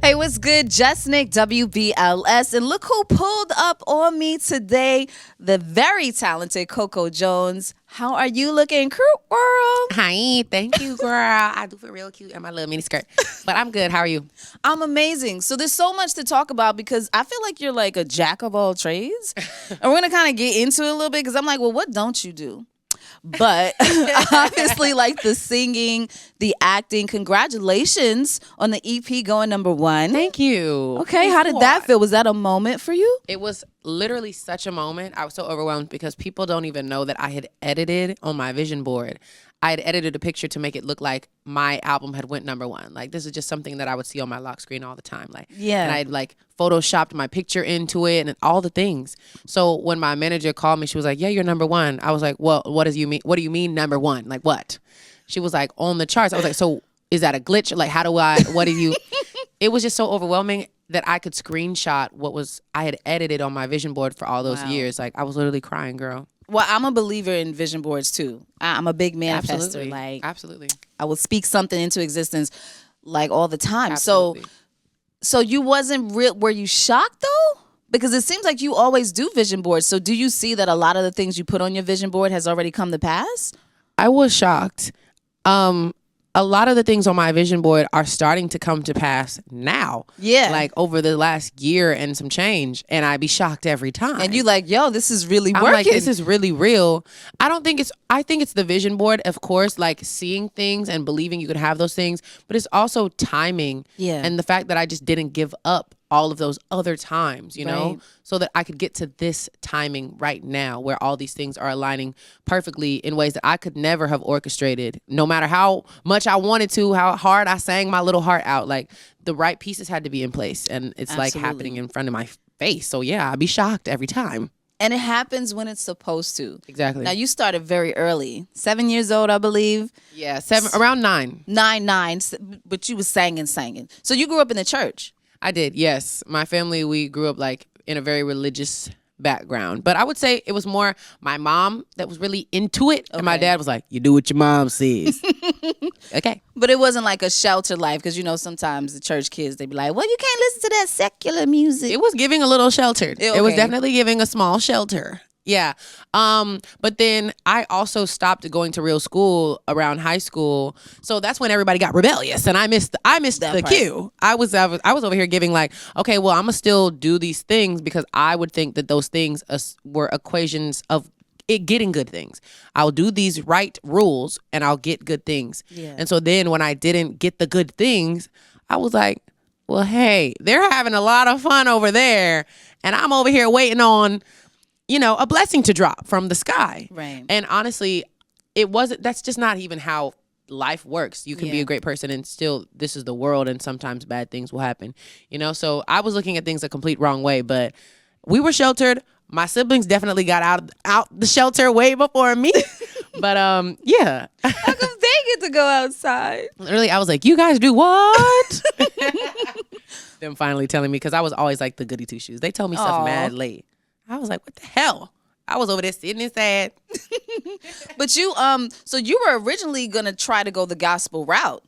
Hey, what's good? JusNik, WBLS. And look who pulled up on me today, the very talented Coco Jones. How are you looking, crew world? Hi, thank you, girl. I do feel real cute in my little mini skirt. But I'm good. How are you? I'm amazing. So there's so much to talk about because I feel like you're like a jack of all trades. And we're going to kind of get into it a little bit because I'm like, well, what don't you do? But obviously, like the singing, the acting, congratulations on the EP going #1. Thank you. Okay, how did that feel? Was that a moment for you? It was literally such a moment. I was so overwhelmed because people don't even know that I had edited on my vision board. I had edited a picture to make it look like my album had went #1. Like, this is just something that I would see on my lock screen all the time. Like, yeah. And I'd like photoshopped my picture into it and all the things. So when my manager called me, she was like, yeah, you're #1. I was like, well, what do you mean? What do you mean #1? Like, what? She was like, on the charts. I was like, so is that a glitch? Like, what do you? It was just so overwhelming that I could screenshot what I had edited on my vision board for all those years. Like, I was literally crying, girl. Well, I'm a believer in vision boards too. I'm a big manifester. Absolutely. I will speak something into existence like all the time. Absolutely. So you wasn't real. Were you shocked though? Because it seems like you always do vision boards. So do you see that a lot of the things you put on your vision board has already come to pass? I was shocked. A lot of the things on my vision board are starting to come to pass now. Yeah. Like over the last year and some change. And I'd be shocked every time. And you like, yo, this is really working. I'm like, this is really real. I think it's the vision board, of course, like seeing things and believing you could have those things. But it's also timing. Yeah. And the fact that I just didn't give up all of those other times, you know, so that I could get to this timing right now where all these things are aligning perfectly in ways that I could never have orchestrated, no matter how much I wanted to, how hard I sang my little heart out. Like, the right pieces had to be in place, and it's like happening in front of my face. So yeah, I'd be shocked every time. And it happens when it's supposed to. Exactly. Now, you started very early. 7 years old, I believe. Yeah, around 9. 9, but you was singing. So you grew up in the church. I did, yes. My family, we grew up like in a very religious background. But I would say it was more my mom that was really into it. Okay. And my dad was like, you do what your mom says. Okay. But it wasn't like a sheltered life because, you know, sometimes the church kids, they be like, well, you can't listen to that secular music. It was giving a little sheltered. Okay. It was definitely giving a small shelter. Yeah. But then I also stopped going to real school around high school. So that's when everybody got rebellious and I missed the cue. I was over here giving like, okay, well, I'm gonna still do these things because I would think that those things were equations of it getting good things. I'll do these right rules and I'll get good things. Yeah. And so then when I didn't get the good things, I was like, well, hey, they're having a lot of fun over there and I'm over here waiting on, you know, a blessing to drop from the sky. Right. And honestly, that's just not even how life works. You can be a great person and still, this is the world and sometimes bad things will happen, you know? So I was looking at things a complete wrong way, but we were sheltered. My siblings definitely got out the shelter way before me. But yeah. How come they get to go outside? Literally, I was like, you guys do what? Them finally telling me, because I was always like the goody two shoes. They told me stuff mad late. I was like, what the hell? I was over there sitting inside. But you, so you were originally going to try to go the gospel route,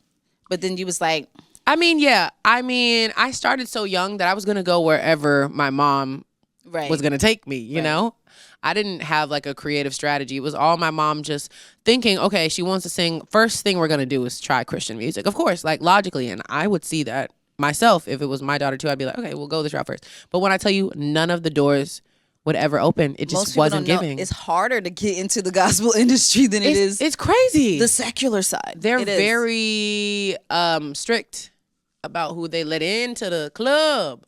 but then you was like. I mean, yeah. I mean, I started so young that I was going to go wherever my mom was going to take me, you know? I didn't have like a creative strategy. It was all my mom just thinking, okay, she wants to sing. First thing we're going to do is try Christian music. Of course, like logically. And I would see that myself. If it was my daughter too, I'd be like, okay, we'll go this route first. But when I tell you none of the doors would ever open, it just wasn't giving. It's harder to get into the gospel industry than it is. It's crazy. The secular side. They're very strict about who they let into the club.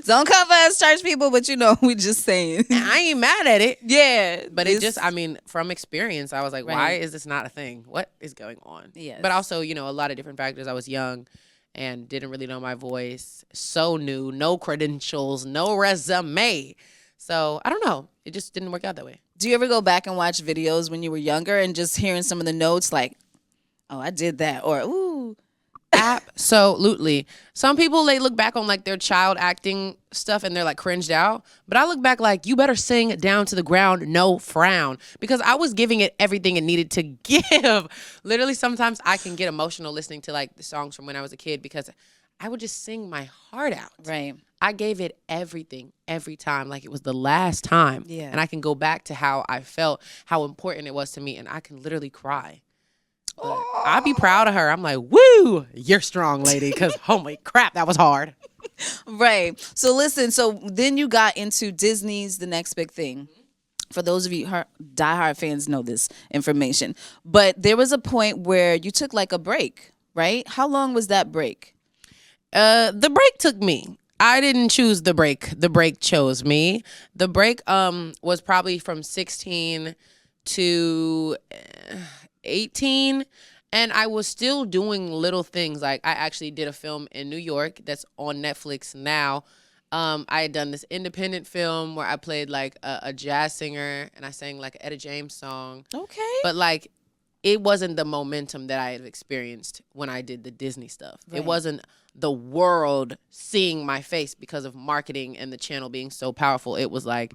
Don't come for us, church people, but you know, we just saying. And I ain't mad at it. Yeah. But it just, I mean, from experience, I was like, why is this not a thing? What is going on? Yes. But also, you know, a lot of different factors. I was young and didn't really know my voice. So new, no credentials, no resume. So I don't know. It just didn't work out that way. Do you ever go back and watch videos when you were younger and just hearing some of the notes like, oh, I did that, or ooh. Absolutely. Some people, they look back on like their child acting stuff and they're like cringed out. But I look back like, you better sing down to the ground, no frown. Because I was giving it everything it needed to give. Literally, sometimes I can get emotional listening to like the songs from when I was a kid because I would just sing my heart out. Right. I gave it everything every time, like it was the last time. Yeah. And I can go back to how I felt, how important it was to me, and I can literally cry. But I'd be proud of her. I'm like, woo, you're strong, lady, because holy crap, that was hard. Right. So listen, so then you got into Disney's The Next Big Thing. For those of you diehard fans know this information. But there was a point where you took like a break, right? How long was that break? The break took me. I didn't choose the break. The break chose me. The break was probably from 16 to 18. And I was still doing little things. Like I actually did a film in New York that's on Netflix now. I had done this independent film where I played like a jazz singer and I sang like an Etta James song. Okay. But like it wasn't the momentum that I had experienced when I did the Disney stuff. Right. It wasn't the world seeing my face because of marketing and the channel being so powerful. It was like,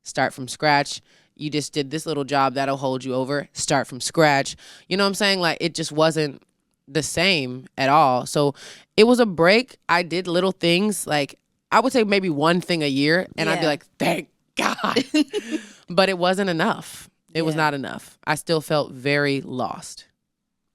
start from scratch. You just did this little job that'll hold you over. Start from scratch. You know what I'm saying? Like it just wasn't the same at all. So it was a break. I did little things. Like I would say maybe one thing a year and I'd be like, thank God. But it wasn't enough. It was not enough. I still felt very lost.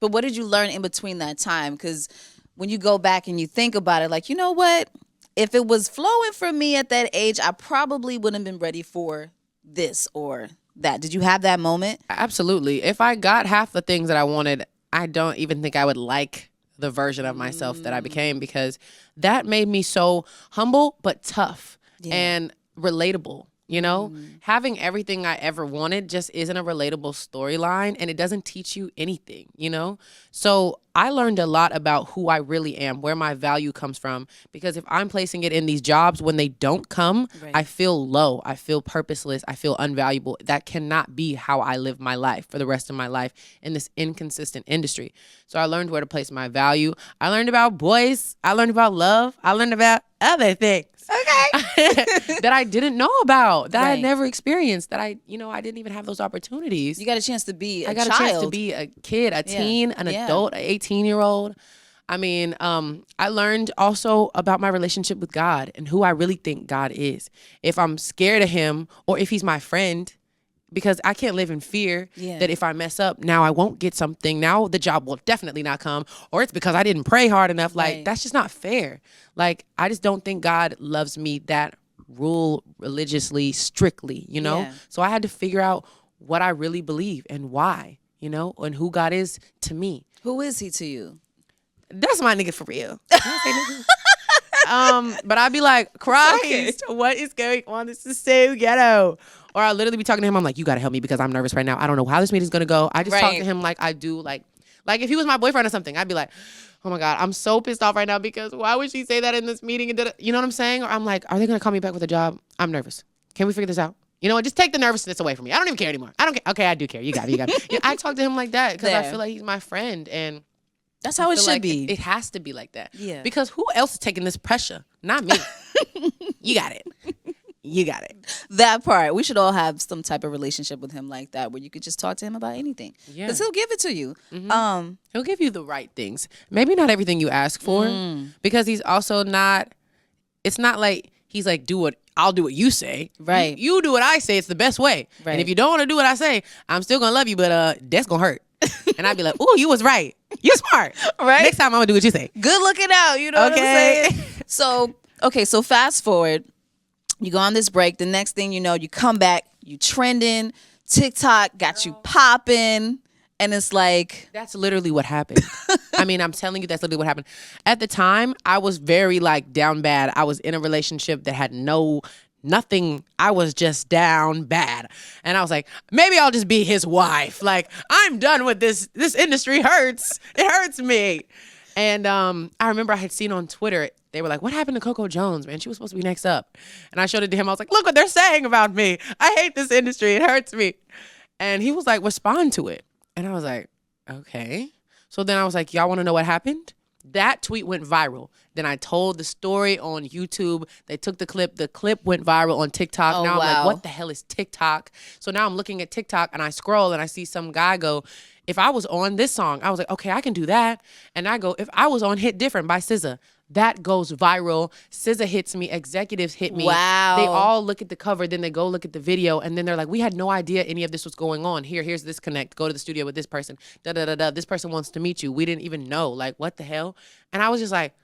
But what did you learn in between that time? Because when you go back and you think about it, like, you know what? If it was flowing for me at that age, I probably wouldn't have been ready for this or that. Did you have that moment? Absolutely. If I got half the things that I wanted, I don't even think I would like the version of myself that I became, because that made me so humble but tough and relatable. You know, having everything I ever wanted just isn't a relatable storyline, and it doesn't teach you anything, you know? So I learned a lot about who I really am, where my value comes from, because if I'm placing it in these jobs, when they don't come, I feel low, I feel purposeless, I feel unvaluable. That cannot be how I live my life for the rest of my life in this inconsistent industry. So I learned where to place my value. I learned about boys. I learned about love. I learned about other things. Okay. that I didn't know about, that I had never experienced, that I didn't even have those opportunities. You got a chance to be a chance to be a kid, a teen, an adult, an 18-year-old. I mean, I learned also about my relationship with God and who I really think God is. If I'm scared of him or if he's my friend, because I can't live in fear that if I mess up, now I won't get something. Now the job will definitely not come, or it's because I didn't pray hard enough. Like, that's just not fair. Like, I just don't think God loves me that religiously, strictly, you know? Yeah. So I had to figure out what I really believe and why, you know, and who God is to me. Who is he to you? That's my nigga for real. But I'd be like, Christ, what is going on? This is so ghetto. Or I'll literally be talking to him. I'm like, you got to help me because I'm nervous right now. I don't know how this meeting's going to go. I just talk to him like I do. Like if he was my boyfriend or something, I'd be like, oh my God, I'm so pissed off right now because why would she say that in this meeting? You know what I'm saying? Or I'm like, are they going to call me back with a job? I'm nervous. Can we figure this out? You know what? Just take the nervousness away from me. I don't even care anymore. I don't care. Okay, I do care. You got it. I talk to him like that because I feel like he's my friend, and that's how it should be. It has to be like that. Yeah. Because who else is taking this pressure? Not me. You got it. You got it. That part. We should all have some type of relationship with him like that, where you could just talk to him about anything. Yeah. Because he'll give it to you. Mm-hmm. He'll give you the right things. Maybe not everything you ask for, because he's also not. It's not like he's like, I'll do what you say. Right. You do what I say. It's the best way. Right. And if you don't want to do what I say, I'm still gonna love you, but that's gonna hurt. And I'd be like, ooh, you was right. You smart. Right. Next time I'm gonna do what you say. Good looking out. You know what I'm saying? So fast forward. You go on this break. The next thing you know, you come back, you trending. TikTok got you popping. And it's like, that's literally what happened. I mean, I'm telling you, that's literally what happened. At the time, I was very like down bad. I was in a relationship that had nothing. I was just down bad. And I was like, maybe I'll just be his wife. Like, I'm done with this. This industry hurts. It hurts me. And I remember I had seen on Twitter, they were like, what happened to Coco Jones, man? She was supposed to be next up. And I showed it to him. I was like, look what they're saying about me. I hate this industry. It hurts me. And he was like, respond to it. And I was like, okay. So then I was like, y'all want to know what happened? That tweet went viral. Then I told the story on YouTube. They took the clip. The clip went viral on TikTok. Oh, now wow. I'm like, what the hell is TikTok? So now I'm looking at TikTok and I scroll and I see some guy go, if I was on this song, I was like, okay, I can do that. And I go, if I was on Hit Different by SZA, That goes viral. SZA hits me. Executives hit me. Wow. They all look at the cover. Then they go look at the video. And then they're like, we had no idea any of this was going on. Here's this connect. Go to the studio with this person. Da-da-da-da. This person wants to meet you. We didn't even know. Like, what the hell? And I was just like,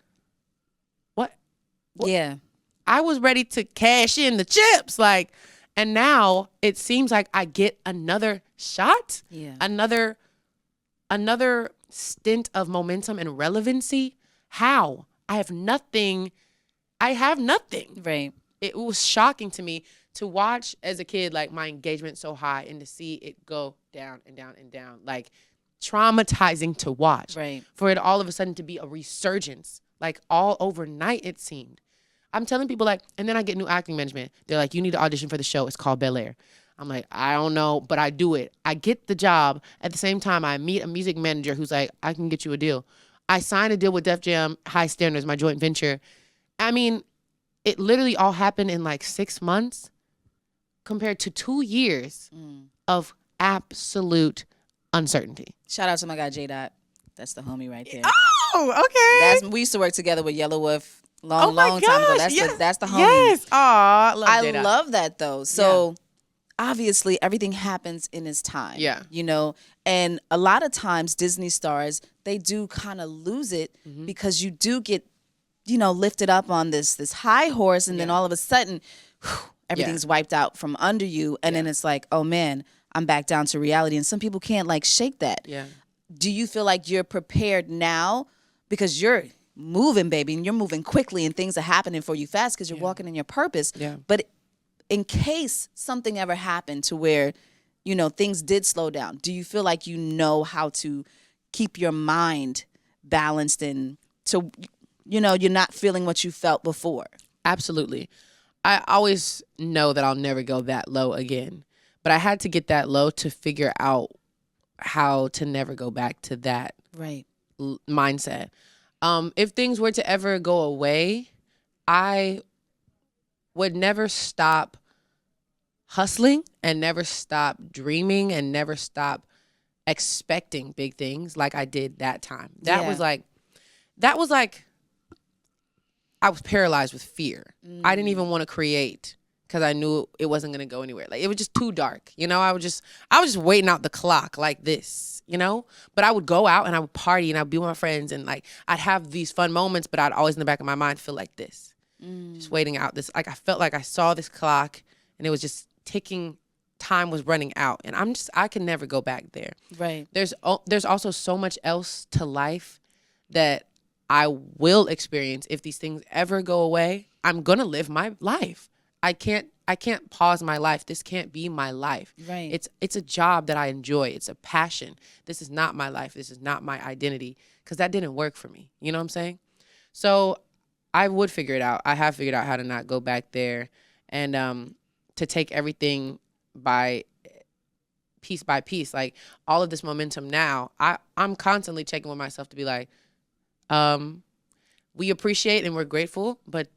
what? Yeah. I was ready to cash in the chips. Like, and now it seems like I get another shot. Yeah. Another stint of momentum and relevancy. How? I have nothing. Right. It was shocking to me to watch as a kid, like my engagement so high and to see it go down and down and down. Like traumatizing to watch. Right. For it all of a sudden to be a resurgence, like all overnight it seemed. I'm telling people like, and then I get new acting management. They're like, you need to audition for the show. It's called Bel Air. I'm like, I don't know, but I do it. I get the job. At the same time, I meet a music manager who's like, I can get you a deal. I signed a deal with Def Jam High Standards, my joint venture. I mean, it literally all happened in like 6 months compared to 2 years of absolute uncertainty. Shout out to my guy J Dot. That's the homie right there. Oh, okay. We used to work together with Yellow Wolf long gosh, time ago. That's the homie. Yes. Aw, I love that though. So obviously everything happens in its time. Yeah. You know, and a lot of times Disney stars, they do kind of lose it because you do get, you know, lifted up on this high horse and then all of a sudden everything's wiped out from under you. And then it's like, oh man, I'm back down to reality. And some people can't like shake that. Yeah. Do you feel like you're prepared now because you're moving, baby, and you're moving quickly and things are happening for you fast because you're walking in your purpose? Yeah. But in case something ever happened to where, you know, things did slow down, do you feel like you know how to keep your mind balanced and to, you know, you're not feeling what you felt before? Absolutely. I always know that I'll never go that low again. But I had to get that low to figure out how to never go back to that mindset. If things were to ever go away, I would never stop hustling and never stop dreaming and never stop expecting big things like I did that time. That was like I was paralyzed with fear. I didn't even want to create because I knew it wasn't going to go anywhere. Like it was just too dark. You know, I was just waiting out the clock like this, you know, but I would go out and I would party and I'd be with my friends and like, I'd have these fun moments, but I'd always in the back of my mind feel like this, just waiting out this. Like I felt like I saw this clock and it was just ticking. Time was running out and I can never go back there. Right. There's also so much else to life that I will experience if these things ever go away. I'm going to live my life. I can't pause my life. This can't be my life. Right. It's a job that I enjoy. It's a passion. This is not my life. This is not my identity because that didn't work for me. You know what I'm saying? So I would figure it out. I have figured out how to not go back there and to take everything by piece by piece. Like all of this momentum now, I'm constantly checking with myself to be like, we appreciate and we're grateful, but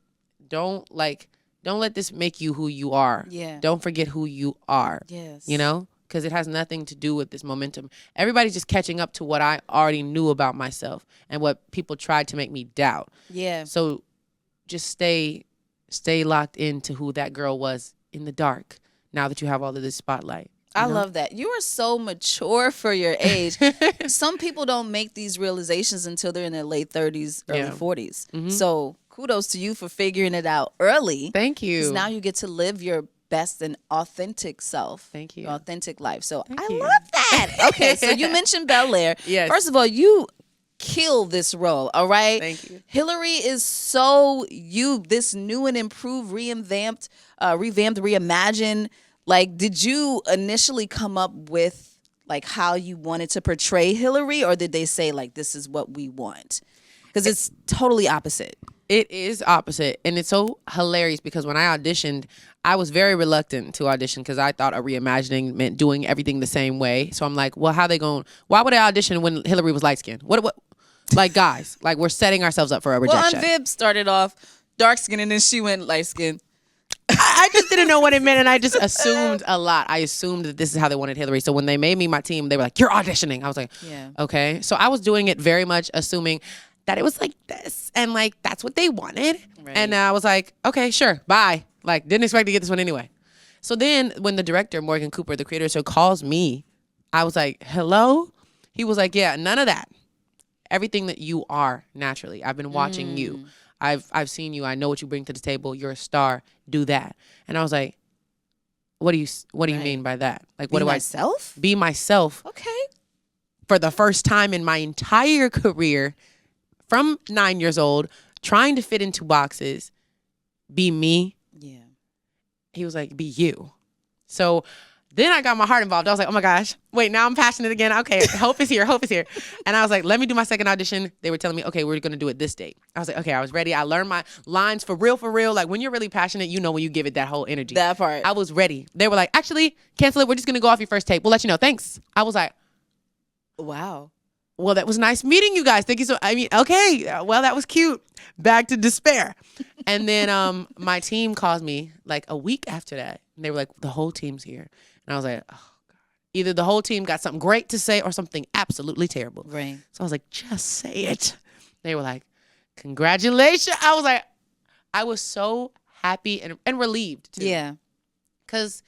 don't let this make you who you are. Yeah. Don't forget who you are. Yes. You know, because it has nothing to do with this momentum. Everybody's just catching up to what I already knew about myself and what people tried to make me doubt. Yeah. So just stay locked into who that girl was in the dark now that you have all of this spotlight. I love that. You are so mature for your age. Some people don't make these realizations until they're in their late 30s, early 40s. Mm-hmm. So kudos to you for figuring it out early. Thank you. Because now you get to live your best and authentic self. Thank you. Your authentic life. So Thank I you. love that. Okay, so you mentioned Bel Air. Yes. First of all, you kill this role, all right? Thank you. Hillary is so you, this new and improved, revamped, reimagined. Like, did you initially come up with like how you wanted to portray Hillary, or did they say like this is what we want? Because it's totally opposite. It is opposite, and it's so hilarious because when I auditioned, I was very reluctant to audition because I thought a reimagining meant doing everything the same way. So I'm like, well, why would I audition when Hillary was light skinned? What? Like, guys, like we're setting ourselves up for a rejection. Well, Viv started off dark skinned and then she went light skinned. I just didn't know what it meant, and I just assumed a lot. I assumed that this is how they wanted Hillary. So when they made me my team, they were like, you're auditioning. I was like, yeah, okay. So I was doing it very much assuming that it was like this and like that's what they wanted. Right. And I was like, okay, sure, bye. Like didn't expect to get this one anyway. So then when the director, Morgan Cooper, the creator, so calls me, I was like, hello? He was like, yeah, none of that. Everything that you are naturally. I've been watching you. I've seen you. I know what you bring to the table. You're a star. Do that. And I was like, what do you mean by that? Like, what do myself? Be myself. Okay. For the first time in my entire career, from 9 years old, trying to fit into boxes, be me. Yeah. He was like, be you. So then I got my heart involved. I was like, oh my gosh, wait, now I'm passionate again. Okay, hope is here, hope is here. And I was like, let me do my second audition. They were telling me, okay, we're going to do it this date. I was like, okay, I was ready. I learned my lines for real. Like when you're really passionate, you know when you give it that whole energy. That part. I was ready. They were like, actually, cancel it. We're just going to go off your first tape. We'll let you know. Thanks. I was like, wow. Well, that was nice meeting you guys. Thank you so. I mean, okay. Well, that was cute. Back to despair. And then my team calls me like a week after that. And they were like, the whole team's here. And I was like, oh, God. Either the whole team got something great to say or something absolutely terrible. Right. So I was like, just say it. They were like, congratulations. I was like, I was so happy and relieved too. Yeah. Because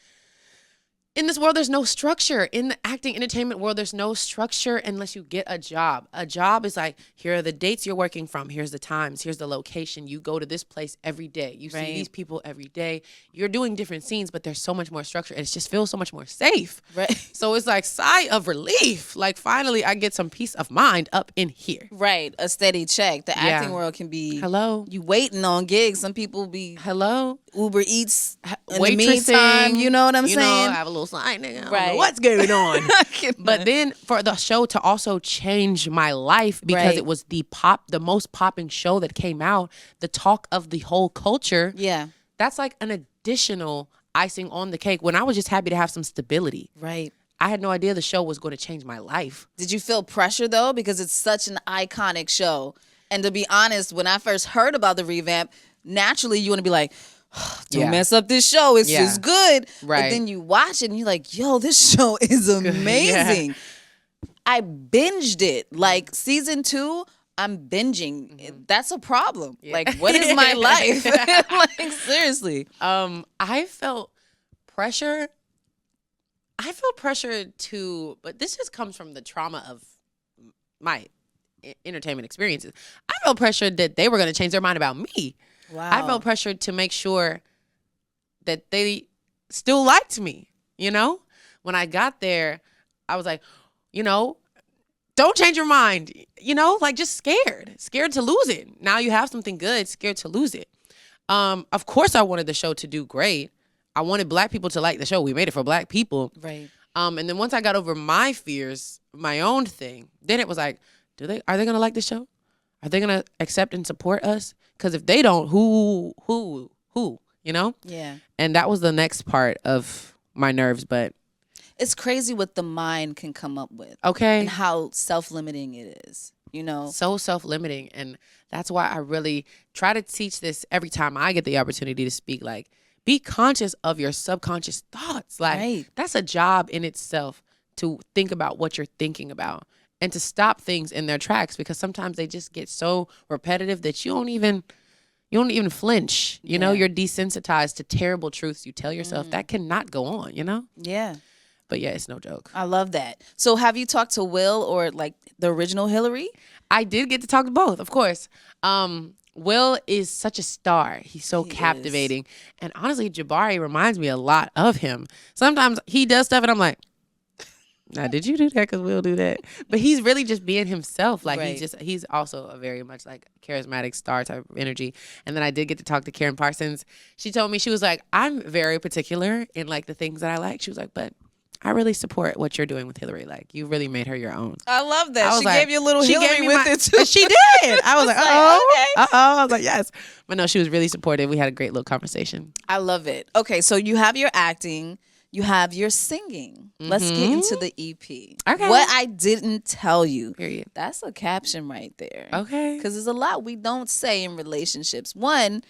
in this world, there's no structure. In the acting entertainment world, there's no structure unless you get a job. A job is like, here are the dates you're working from. Here's the times. Here's the location. You go to this place every day. You see these people every day. You're doing different scenes, but there's so much more structure. And it just feels so much more safe. Right. So it's like sigh of relief. Like finally, I get some peace of mind up in here. Right. A steady check. The acting world can be. Hello. You waiting on gigs. Some people be. Hello. Uber Eats in Waitressing, the meantime. You know what I'm saying? I have a little sign, nigga. I don't Right. know what's going on? But then for the show to also change my life because it was the most popping show that came out, the talk of the whole culture. Yeah. That's like an additional icing on the cake when I was just happy to have some stability. Right. I had no idea the show was going to change my life. Did you feel pressure though? Because it's such an iconic show. And to be honest, when I first heard about the revamp, naturally you want to be like, don't mess up this show. It's good. Right. But then you watch it and you're like, yo, this show is amazing. I binged it. Like season 2, I'm binging. Mm-hmm. That's a problem. Yeah. Like, what is my life? Like, seriously. I felt pressure. But this just comes from the trauma of my entertainment experiences. I felt pressured that they were going to change their mind about me. Wow. I felt pressured to make sure that they still liked me, you know? When I got there, I was like, you know, don't change your mind, you know? Like just scared to lose it. Now you have something good, scared to lose it. Of course I wanted the show to do great. I wanted Black people to like the show. We made it for Black people. Right. And then once I got over my fears, my own thing, then it was like, are they going to like the show? Are they going to accept and support us? Because if they don't, who, you know? Yeah. And that was the next part of my nerves, but. It's crazy what the mind can come up with. Okay. And how self-limiting it is, you know? So self-limiting. And that's why I really try to teach this every time I get the opportunity to speak. Like, be conscious of your subconscious thoughts. Like, that's a job in itself to think about what you're thinking about. And to stop things in their tracks because sometimes they just get so repetitive that you don't even flinch. You know, you're desensitized to terrible truths you tell yourself. That cannot go on, you know? Yeah. But yeah, it's no joke. I love that. So have you talked to Will or like the original Hillary? I did get to talk to both, of course. Will is such a star. He's so captivating. And honestly, Jabari reminds me a lot of him. Sometimes he does stuff and I'm like, now, did you do that? Because we'll do that. But he's really just being himself. Like, he's also a very much like charismatic star type of energy. And then I did get to talk to Karen Parsons. She told me, she was like, I'm very particular in like the things that I like. She was like, but I really support what you're doing with Hillary. Like, you really made her your own. I love that. She gave you a little Hillary with it too. She did. I was like, I was like, yes. But no, she was really supportive. We had a great little conversation. I love it. Okay, so you have your acting. You have your singing. Let's get into the EP. Okay. What I didn't tell you. Period. That's a caption right there. Okay. Because there's a lot we don't say in relationships. One,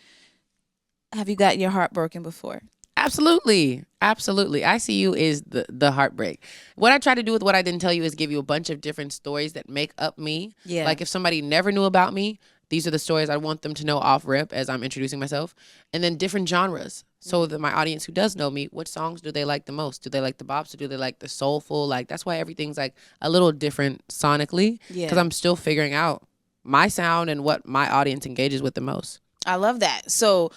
have you got your heart broken before? Absolutely. Absolutely. ICU is the heartbreak. What I try to do with What I Didn't Tell You is give you a bunch of different stories that make up me. Yeah. Like if somebody never knew about me, these are the stories I want them to know off rip as I'm introducing myself. And then different genres. So that my audience who does know me, what songs do they like the most? Do they like the bops or do they like the soulful? Like that's why everything's like a little different sonically. Yeah. Because I'm still figuring out my sound and what my audience engages with the most. I love that. So,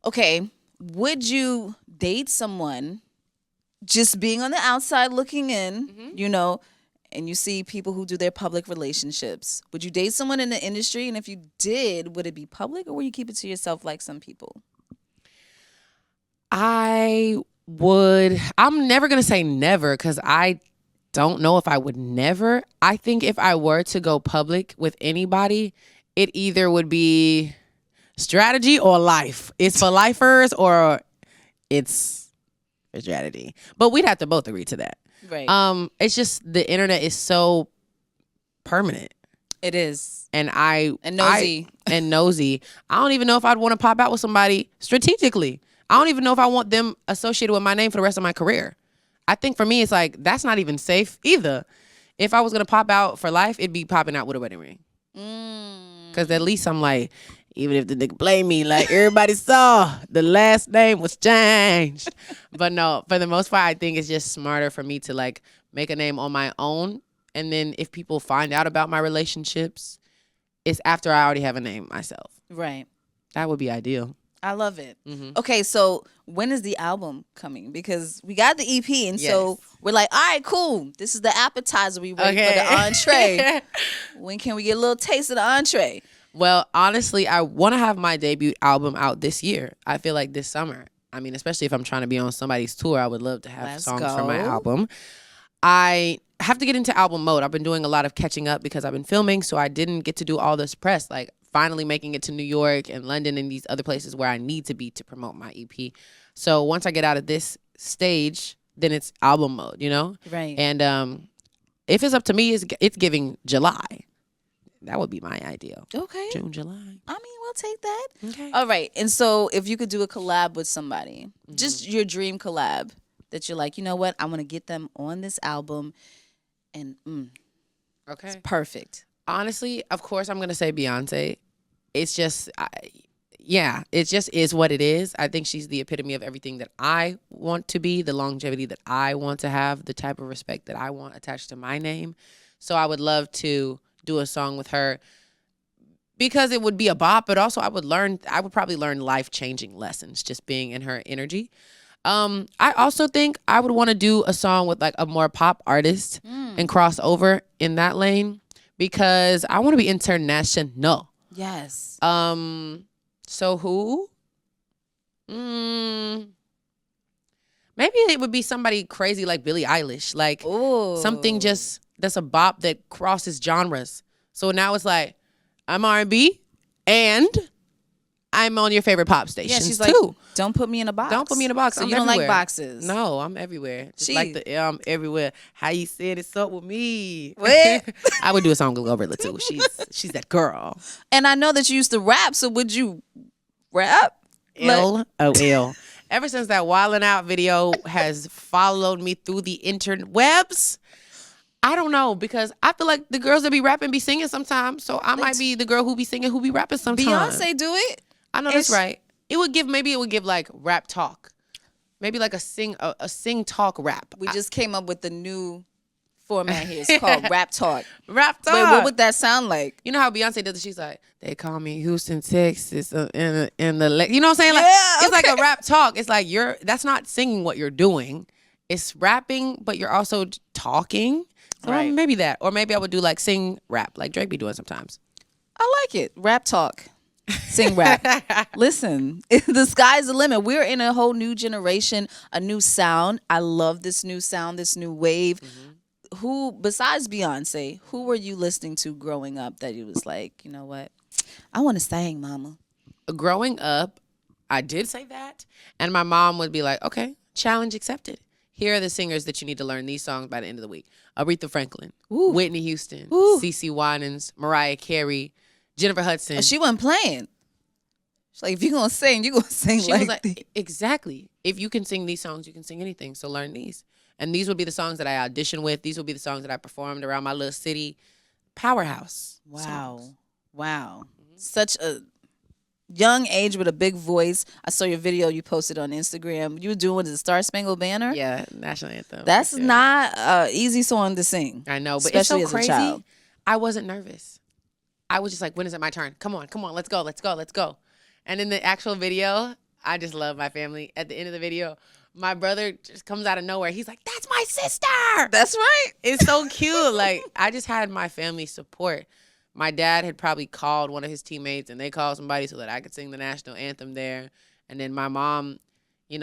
okay, would you date someone just being on the outside looking in, you know, and you see people who do their public relationships? Would you date someone in the industry? And if you did, would it be public or would you keep it to yourself like some people? I'm never going to say never because I don't know if I would never. I think if I were to go public with anybody, it either would be strategy or life. It's for lifers or it's for strategy. But we'd have to both agree to that. Right. It's just the internet is so permanent. It is. And nosy. Nosy. I don't even know if I'd want to pop out with somebody strategically. I don't even know if I want them associated with my name for the rest of my career. I think for me, it's like, that's not even safe either. If I was going to pop out for life, it'd be popping out with a wedding ring. Because at least I'm like, even if the nigga blame me, like everybody saw, the last name was changed. But no, for the most part, I think it's just smarter for me to like make a name on my own. And then if people find out about my relationships, it's after I already have a name myself. Right. That would be ideal. I love it. Okay, so when is the album coming? Because we got the EP, and so we're like, all right, cool. This is the appetizer. We ready for the entree. When can we get a little taste of the entree? Well, honestly, I want to have my debut album out this year. I feel like this summer. I mean, especially if I'm trying to be on somebody's tour, I would love to have songs from my album. I have to get into album mode. I've been doing a lot of catching up because I've been filming, so I didn't get to do all this press. Like, finally making it to New York and London and these other places where I need to be to promote my EP. So once I get out of this stage, then it's album mode, you know? Right. And if it's up to me, it's giving July. That would be my ideal. Okay. June, July. I mean, we'll take that. Okay. All right. And so if you could do a collab with somebody, just your dream collab that you're like, you know what? I want to get them on this album and okay, it's perfect. Honestly, of course, I'm going to say Beyonce. It's just, it just is what it is. I think she's the epitome of everything that I want to be, the longevity that I want to have, the type of respect that I want attached to my name. So I would love to do a song with her because it would be a bop, but also I would probably learn life-changing lessons just being in her energy. I also think I would want to do a song with like a more pop artist and cross over in that lane. Because I want to be international. Yes. So who? Maybe it would be somebody crazy like Billie Eilish. Like something just that's a bop that crosses genres. So now it's like I'm R&B and I'm on your favorite pop stations she's too. Like, don't put me in a box. Don't put me in a box. So I'm you don't everywhere. like boxes? No, I'm everywhere. Just like I'm everywhere. How you said it's up with me? What? I would do a song with Glorilla too. She's that girl. And I know that you used to rap. So would you rap? LOL. Ever since that Wildin' Out video has followed me through the interwebs, I don't know, because I feel like the girls that be rapping be singing sometimes. So I might be the girl who be singing who be rapping sometimes. Beyonce do it? I know that's right. It would give like rap talk. Maybe like a sing talk rap. We just came up with the new format here. It's called rap talk. Rap talk. Wait, what would that sound like? You know how Beyonce does it? She's like, they call me Houston, Texas, in the you know what I'm saying? Like it's like a rap talk. It's like that's not singing what you're doing. It's rapping, but you're also talking. So right. Maybe that. Or maybe I would do like sing rap like Drake be doing sometimes. I like it. Rap talk. Sing rap. Listen, the sky's the limit. We're in a whole new generation, a new sound. I love this new sound, this new wave. Who, besides Beyonce, who were you listening to growing up that you was like, you know what? I want to sing, mama. Growing up, I did say that. And my mom would be like, okay, challenge accepted. Here are the singers that you need to learn these songs by the end of the week. Aretha Franklin, Whitney Houston, CeCe Winans, Mariah Carey, Jennifer Hudson. She wasn't playing. She's like, if you're gonna sing, you're gonna sing She was like exactly. If you can sing these songs, you can sing anything. So learn these. And these would be the songs that I auditioned with. These would be the songs that I performed around my little city. Powerhouse. Wow. Songs. Wow. Such a young age with a big voice. I saw your video you posted on Instagram. You were doing the Star Spangled Banner. Yeah, national anthem. That's not an easy song to sing. I know, but especially it's so as crazy. a child. I wasn't nervous. I was just like, when is it my turn? Come on, let's go. And in the actual video, I just love my family. At the end of the video, my brother just comes out of nowhere. He's like, that's my sister. That's right. It's so cute. Like, I just had my family support. My dad had probably called one of his teammates, and they called somebody so that I could sing the national anthem there. And then my mom,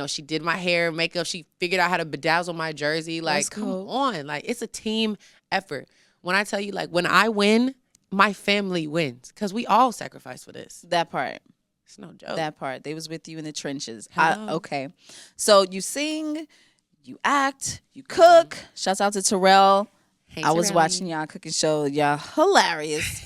she did my hair, makeup. She figured out how to bedazzle my jersey. Like, come on. Like, it's a team effort. When I tell you, like, when I win, my family wins because we all sacrifice for this. That part. It's no joke. That part. They was with you in the trenches. Okay. So you sing, you act, you cook. Shouts out to Terrell. Hey, I was Terrell. watching y'all cooking show. Y'all hilarious.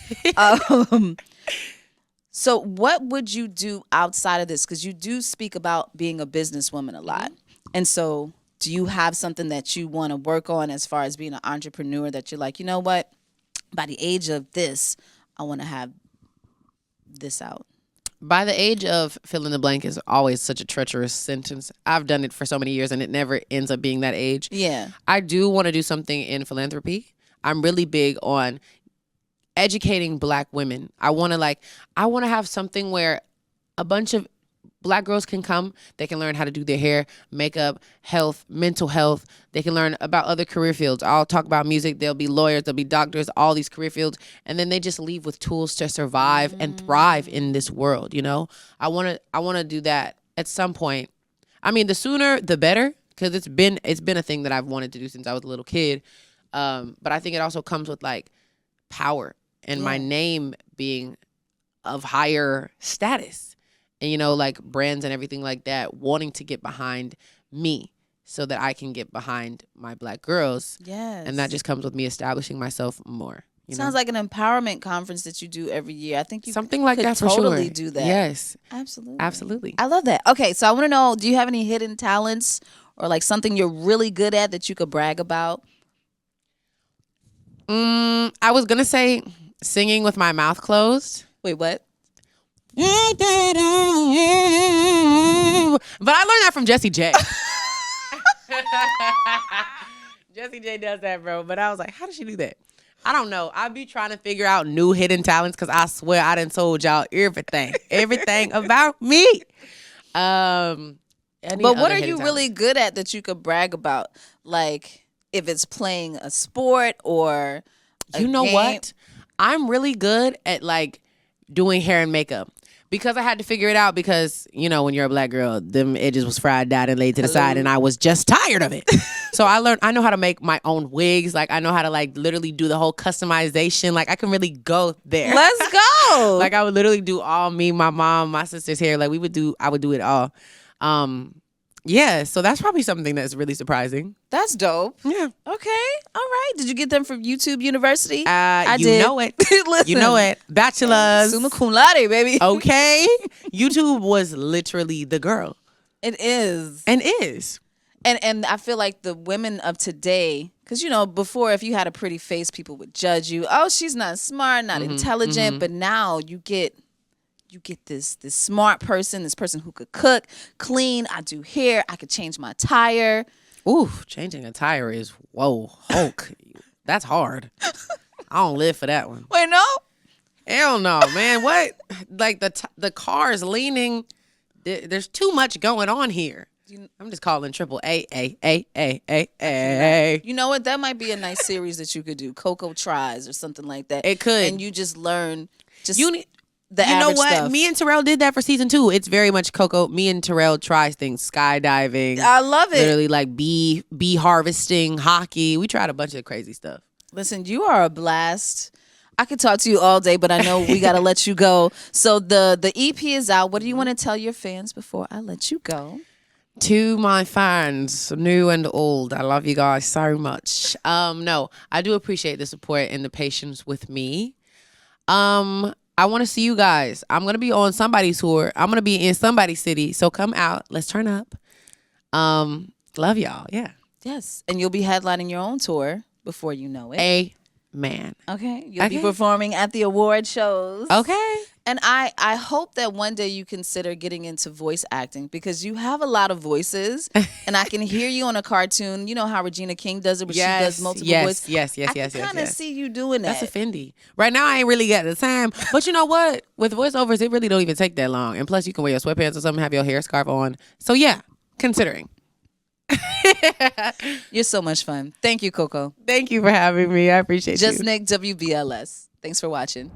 So what would you do outside of this? Because you do speak about being a businesswoman a lot. And so do you have something that you want to work on as far as being an entrepreneur that you're like, you know what? By the age of this, I want to have this out. By the age of fill in the blank is always such a treacherous sentence. I've done it for so many years and it never ends up being that age. Yeah. I do want to do something in philanthropy. I'm really big on educating Black women. I want to have something where a bunch of Black girls can come. They can learn how to do their hair, makeup, health, mental health. They can learn about other career fields. I'll talk about music. There'll be lawyers. There'll be doctors, all these career fields. And then they just leave with tools to survive and thrive in this world, I want to do that at some point. I mean, the sooner, the better, because it's been a thing that I've wanted to do since I was a little kid. But I think it also comes with, like, power and my name being of higher status. And, like, brands and everything like that wanting to get behind me so that I can get behind my Black girls. Yes. And that just comes with me establishing myself more. Sounds like an empowerment conference that you do every year. I think you something like could that for totally sure. do that. Yes. Absolutely. I love that. Okay, so I want to know, do you have any hidden talents or, like, something you're really good at that you could brag about? I was going to say singing with my mouth closed. Wait, what? But I learned that from Jessie J. Jessie J does that, bro. But I was like, how does she do that? I don't know. I be trying to figure out new hidden talents because I swear I done told y'all everything about me. But what are you really good at that you could brag about? Like, if it's playing a sport or a game? What? I'm really good at, like, doing hair and makeup. Because I had to figure it out because, when you're a Black girl, them edges was fried, dyed, and laid to the side, and I was just tired of it. So I know how to make my own wigs. Like, I know how to, like, literally do the whole customization. Like, I can really go there. Let's go. Like, I would literally do all me, my mom, my sister's hair. Like, I would do it all. Yeah, so that's probably something that's really surprising. That's dope. Yeah. Okay. All right. Did you get them from YouTube University? I did. Know it. Listen, you know it. Bachelor's. Summa cum laude, baby. Okay. YouTube was literally the girl. It is. And is. And I feel like the women of today, because, before if you had a pretty face, people would judge you. Oh, she's not smart, not intelligent. But now you get this smart person, this person who could cook, clean. I do hair. I could change my tire. Ooh, changing a tire is, whoa, Hulk. That's hard. I don't live for that one. Wait, no? Hell no, man. What? Like, the car is leaning. There's too much going on here. I'm just calling triple A. You know what? That might be a nice series that you could do. Coco Tries or something like that. It could. And you just learn the you know what? Stuff. Me and Terrell did that for season 2. It's very much Coco. Me and Terrell tries things. Skydiving. I love it. Literally, like, bee harvesting, hockey. We tried a bunch of crazy stuff. Listen, you are a blast. I could talk to you all day, but I know we got to let you go. So the EP is out. What do you want to tell your fans before I let you go? To my fans, new and old, I love you guys so much. No, I do appreciate the support and the patience with me. I want to see you guys. I'm going to be on somebody's tour. I'm going to be in somebody's city. So come out. Let's turn up. Love y'all. Yeah. Yes. And you'll be headlining your own tour before you know it. Amen. Okay. You'll be performing at the award shows. Okay. And I hope that one day you consider getting into voice acting because you have a lot of voices. And I can hear you on a cartoon. You know how Regina King does it, but she does multiple voices. Yes. I can kind of see you doing that. That's a Fendi. Right now, I ain't really got the time. But you know what? With voiceovers, it really don't even take that long. And plus, you can wear your sweatpants or something, have your hair scarf on. So yeah, considering. You're so much fun. Thank you, Coco. Thank you for having me. I appreciate you. JusNik, WBLS. Thanks for watching.